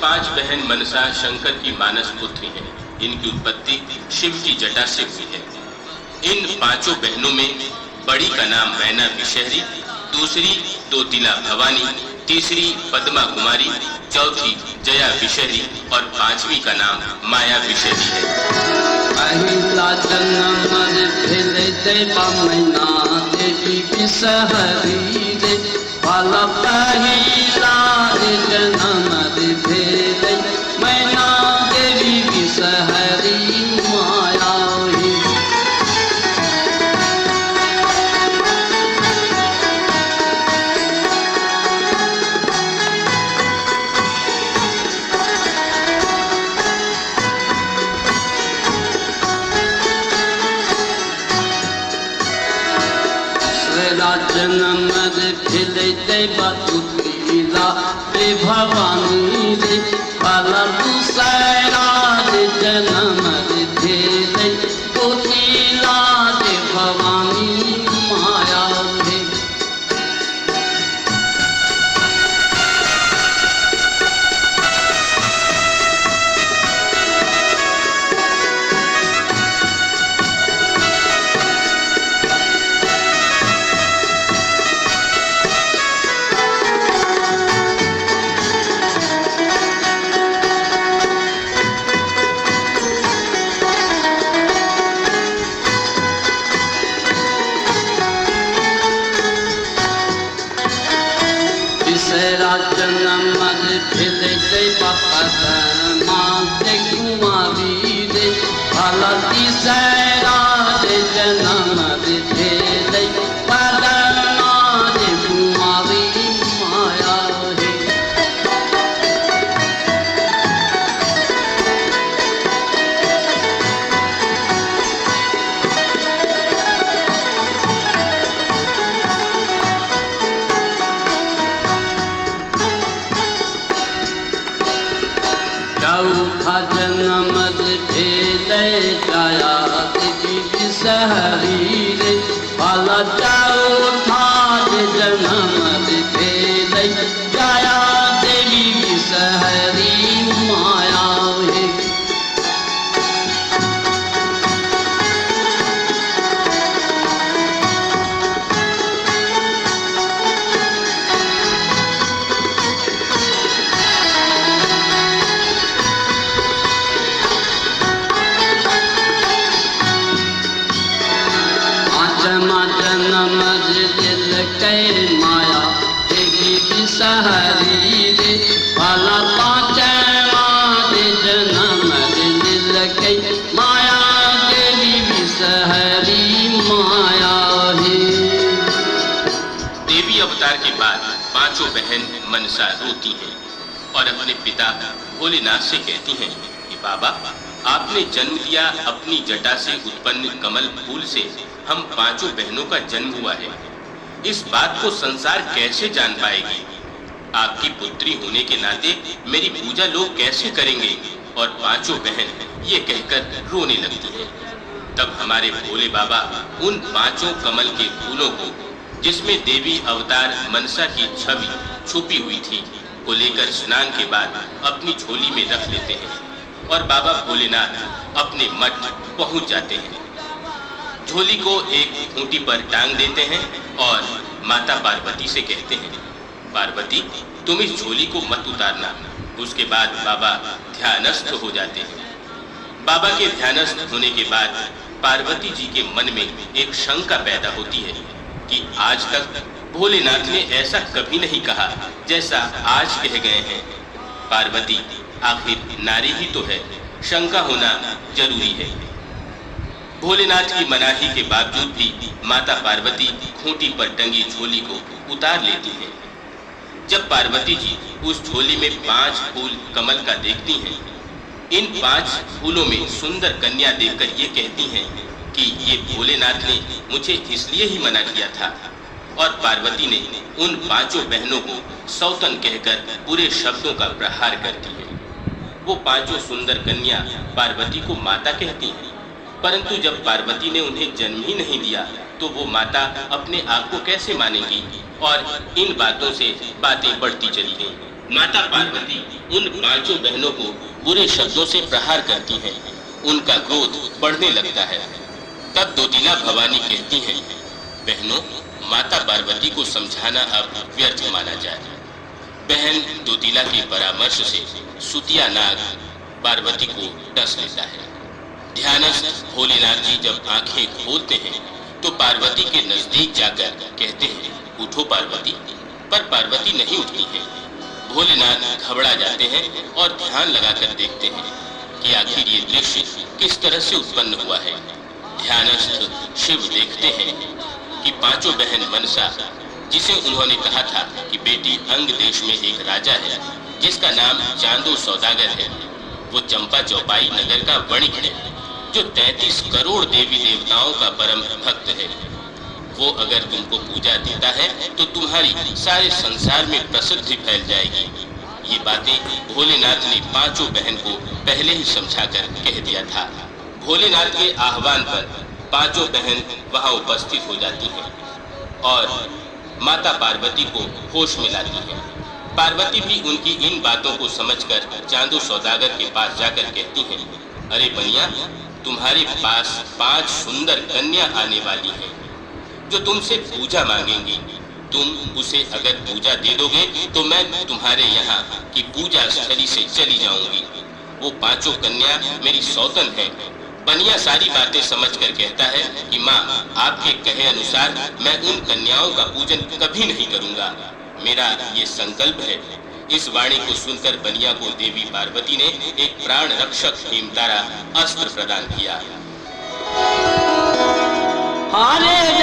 पांच बहन मनसा शंकर की मानस पुत्री हैं। इनकी उत्पत्ति शिव की जटा से हुई है। इन पांचों बहनों में बड़ी का नाम मैना विषहरी, दूसरी दोतिला भवानी, तीसरी पद्मा कुमारी, चौथी जया विषहरी और पांचवी का नाम माया विषहरी है। पहिला जन्म भेले देवा मैना देवी विषहरी रे, वाला पहिला जन्म भेले मैना देवी विषहरी माया ही। जन्म भेले देवा तुतीला रे भवानी रे, वाला दूसरा जन्म भेले तुतीला रे भवानी माया रे। जन्म भेले देवा पद्मा कुमारी रे, वाला तीसरा जन्म भेले पद्मा कुमारी माया रे। चौथा जन्म भेले जया देवी विषहरी रे, वाला चौथा जन्म भेले जया देवी विषहरी माया हे। जन्म दिल के माया देवी विषहरी रे, वाला पांचवा जन्म दिल के माया देवी विषहरी माया है। देवी अवतार के बाद पांचों बहन मनसा रोती हैं और अपने पिता भोलेनाथ से कहती हैं कि बाबा, आपने जन्म दिया अपनी जटा से उत्पन्न कमल फूल से हम पांचों बहनों का जन्म हुआ है। इस बात को संसार कैसे जान पाएगी? आपकी पुत्री होने के नाते मेरी पूजा लोग कैसे करेंगे? और पांचों बहन ये कहकर रोने लगती हैं। तब हमारे भोले बाबा उन पांचों कमल के फूलों को, जिसमें देवी अवतार मनसा की छवि छुपी हुई थी, को लेकर स्नान के बाद अपनी झोली में रख लेते हैं और बाबा भोलेनाथ अपने मठ पहुंच जाते हैं। झोली को एक खूंटी पर टांग देते हैं और माता पार्वती से कहते हैं, पार्वती, तुम इस झोली को मत उतारना। उसके बाद बाबा ध्यानस्थ हो जाते हैं। बाबा के ध्यानस्थ होने के बाद पार्वती जी के मन में एक शंका पैदा होती है कि आज तक भोलेनाथ ने ऐसा कभी नहीं कहा जैसा आज कह गए हैं। पार्वती आखिर नारी ही तो है, शंका होना जरूरी है। भोलेनाथ की मनाही के बावजूद भी माता पार्वती खूंटी पर टंगी झोली को उतार लेती हैं। जब पार्वती जी उस झोली में 5 फूल कमल का देखती हैं, इन 5 फूलों में सुंदर कन्या देखकर ये कहती हैं कि ये भोलेनाथ ने मुझे इसलिए ही मना किया था। और पार्वती ने उन 5 बहनों को सौतन कहकर पूरे शब्दों का प्रहार करती है। वो 5 सुंदर कन्या पार्वती को माता कहती हैं, परंतु जब पार्वती ने उन्हें जन्म ही नहीं दिया तो वो माता अपने आप को कैसे मानेंगी? और इन बातों से बातें बढ़ती चली गईं। माता पार्वती उन पांचों बहनों को बुरे शब्दों से प्रहार करती हैं। उनका क्रोध बढ़ने लगता है। तब दोतिला भवानी कहती हैं, बहनों, माता पार्वती को समझाना अब व्यर्थ माना जाए। बहन दोतिला के परामर्श से सुतिया नाग पार्वती को डस लेता है। ध्यानस्थ भोलेनाथ जी जब आंखें खोलते हैं तो पार्वती के नजदीक जाकर कहते हैं, उठो पार्वती। पर पार्वती नहीं उठती है। भोलेनाथ घबरा जाते हैं और ध्यान लगाकर देखते हैं कि आखिर ये दृश्य किस तरह से उत्पन्न हुआ है। ध्यानस्थ शिव देखते हैं कि पांचों बहन मनसा, जिसे उन्होंने कहा था कि बेटी अंग देश में एक राजा है जिसका नाम चांदो सौदागर है, वो चंपा चौपाई नगर का वणिक है जो 33 करोड़ देवी देवताओं का परम भक्त है। वो अगर तुमको पूजा देता है तो तुम्हारी सारे संसार में प्रसिद्धि फैल जाएगी। ये बातें भोलेनाथ ने पांचों बहन को पहले ही समझाकर कह दिया था। भोलेनाथ के आह्वान पर पांचों बहन वहां उपस्थित हो जाती हैं और माता पार्वती को होश में लाती हैं। पार्वती भी उनकी इन बातों को समझकर चांदो सौदागर के पास जाकर कहती हैं, अरे बनिया, तुम्हारे पास 5 सुंदर कन्या आने वाली हैं जो तुमसे पूजा मांगेंगी। तुम उसे अगर पूजा दे दोगे तो मैं तुम्हारे यहाँ की पूजा स्थली से चली जाऊंगी। वो पांचों कन्या मेरी सौतन है। बनिया सारी बातें समझकर कहता है कि माँ, आपके कहे अनुसार मैं उन कन्याओं का पूजन कभी नहीं करूंगा। मेरा ये संकल्प है। इस वाणी को सुनकर बनिया को देवी पार्वती ने एक प्राण रक्षक हेमतारा अस्त्र प्रदान किया। हरे